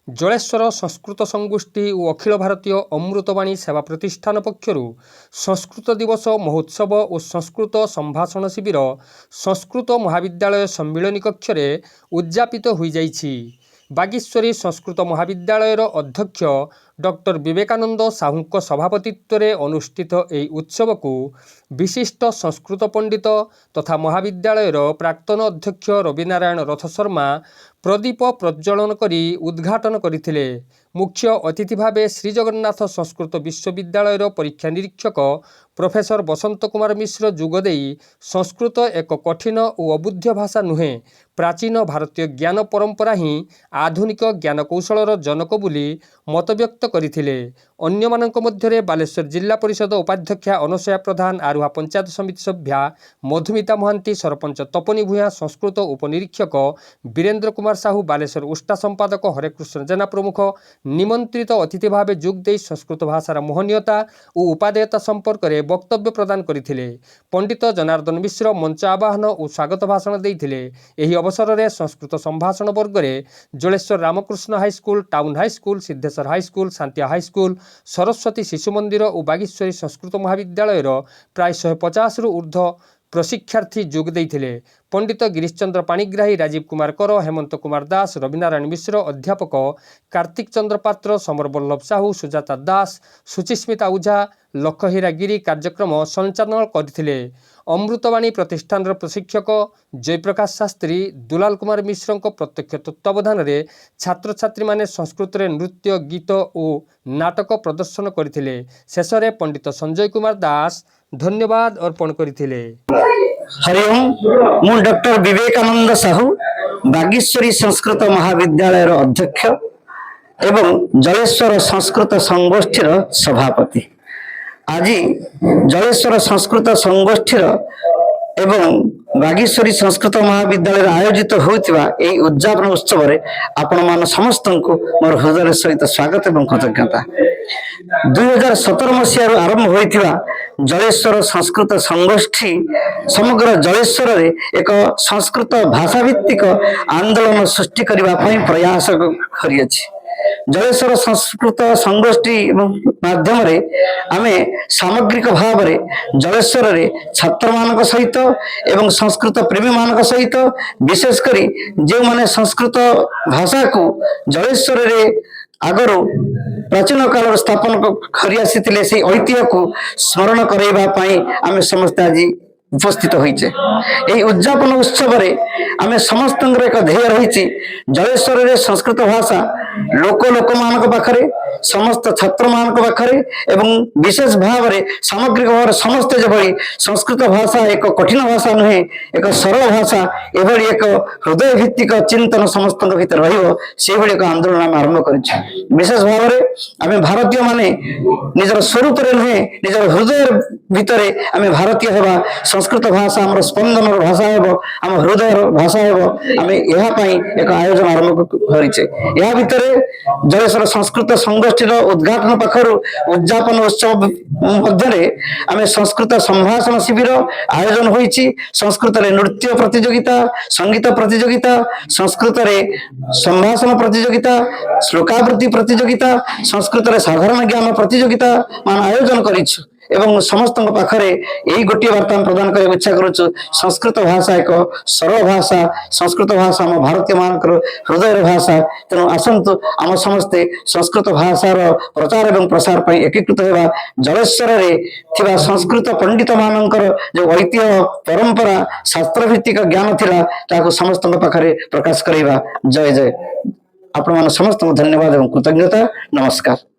जलेश्वर संस्कृत संगोष्ठी और अखिल भारतीय अमृतवाणी सेवा प्रतिष्ठान पक्षर संस्कृत दिवस महोत्सव और संस्कृत संभाषण शिविर संस्कृत महाविद्यालय सम्मिलनी कक्ष में उद्यापित हो जाइछि। बागेश्वरी संस्कृत महाविद्यालयर अध्यक्ष डॉक्टर विवेकानंद साहू सभापतित्व में अनुष्ठित यह उत्सव को विशिष्ट संस्कृत पंडित तथा महाविद्यालयर प्राक्तन अध्यक्ष रविनारायण रथ शर्मा प्रदीप प्रज्वलन करी उद्घाटन करथिले। मुख्य अतिथि भावे श्री जगन्नाथ संस्कृत विश्वविद्यालयर परीक्षा निरीक्षक प्रोफेसर बसंत कुमार मिश्र जोगदेई संस्कृत एक कठिन और अबुद्ध भाषा नुहे, प्राचीन भारतीय ज्ञान परंपरा ही आधुनिक ज्ञान कौशलर जनक बोली मत व्यक्त करथिले। अन्यमानंक मध्यरे बालेश्वर जिला परिषद उपाध्यक्षा अनसया प्रधान, आरुहा पंचायत समिति सभ्या मधुमिता महांती, सरपंच तपनी भूया, संस्कृत उपनिरीक्षक वीरेन्द्र कुमार साहू, बालेश्वर उष्टा संपादक हरेकृष्ण जेना प्रमुख निमंत्रित अतिथि भावे जोगदेई संस्कृत भाषार मोहनीयता और उपादेयता संपर्क में वक्तव्य प्रदान करथिले। पंडित जनार्दन मिश्र मंच आवाहन और स्वागत भाषण देइथिले। एही अवसर में संस्कृत संभाषण वर्ग में Jaleswar Ramakrishna high school, town high school, Siddheswar high school, Shantia high school, Saraswati Shishu Mandir और बागेश्वरी संस्कृत महाविद्यालयर प्राय 150 रु ऊर्ध्व प्रशिक्षार्थी जोग देइथिले। पंडित गिरीश चंद्र पाणिग्राही, राजीव कुमार कर, हेमंत कुमार दास, रविनारायण मिश्र, अध्यापक कार्तिक चंद्र पात्र, समर वल्लभ साहू, सुजाता दास, सुचिस्मिता उझा, लखहीरा गिरी कार्यक्रम संचालन करथिले। अमृतवाणी प्रतिष्ठान प्रशिक्षक जयप्रकाश शास्त्री, दुलाल कुमार मिश्र प्रत्यक्ष तत्वावधान में छात्र छात्री माने संस्कृत रे नृत्य, गीत और नाटक प्रदर्शन करथिले। शेष में पंडित संजय कुमार दास धन्यवाद अर्पण करथिले। हरिओम, मु डॉक्टर विवेकानंद साहू, बागेश्वरी संस्कृत महाविद्यालय अध्यक्ष एवं जलेश्वर संस्कृत संगोष्ठी सभापति। आज जलेश्वर संस्कृत संगोष्ठी एवं बागेश्वरी संस्कृत महाविद्यालय आयोजित होता यह उद्यापन उत्सव में आपण मान समस्त को मोर हृदय सहित स्वागत एवं कृतज्ञता। 2017 मसीह आरंभ होता जलेश्वर संस्कृत संगोष्ठी समग्र जलेश्वर रे एक संस्कृत भाषा भित्तिक आंदोलन सृष्टि करने प्रयास करियछि। जलेश्वर संस्कृत संगोष्ठी माध्यम रे आमे सामग्रिक भाव रे जलेश्वर रे छात्र मानक सहित एवं संस्कृत प्रेमी मानक सहित विशेष करी जो माने संस्कृत भाषा को जलेश्वर रे आगर प्राचीन काल स्थापन करी आसीथिले से ऐतिह्य को स्मरण करैबा पई आमे समस्त आज उपस्थित होइचे। यही उद्यापन उत्सव रे आमे समस्त एक ध्येय रही जलेश्वर रे संस्कृत भाषा लोक मानक पाखरे, समस्त छात्र मानक पाखरे एवं विशेष भाव में सामग्रिक भाव समस्त जबली संस्कृत भाषा एक कठिन भाषा नुहे, एक सरल भाषा, एभली एक हृदय भित्तिक चिंतन समस्त भीतर रहिबो से भली एक आंदोलन आम आरंभ करिछु। विशेष भाव में आमे भारतीय माने निजर स्वरूप रे नुहे, निजर हृदय भितर आमे भारतीय हेबा, संस्कृत भाषा हमर स्पंदन भाषा हेबो, आम हृदय भाषा हेबो, आमे एहा पई एक आयोजन आरंभ करिछे। एहा भितर जलेश्वर संस्कृत संगोष्ठी उद्घाटन पाखर उद्यापन उत्सव मध्य आमे संस्कृत संभाषण शिविर आयोजन होइछि। संस्कृत रे नृत्य प्रतियोगिता, संगीत प्रतियोगिता, संस्कृत रे संभाषण प्रतियोगिता, श्लोकावृत्ति प्रतियोगिता, संस्कृत रे साधारण ज्ञान प्रतियोगिता मान आयोजन करिछु एवं समस्त पाखरे यही गोटे वार्ता प्रदान करने इच्छा करुचु। संस्कृत भाषा एक सरल भाषा, संस्कृत भाषा आम भारतीय मानकर हृदय भाषा, तेणु आसतु आम समस्ते संस्कृत भाषार प्रचार एवं प्रसार पर एकीकृत होगा। जलेश्वर रे थिबा संस्कृत पंडित मानकर जो ऐतिह्य परंपरा शास्त्र भित्तिक ज्ञान थिला ताको समस्त पाखरे प्रकाश करैबा। जय जय। आपण मान समस्त धन्यवाद एवं कृतज्ञता। नमस्कार।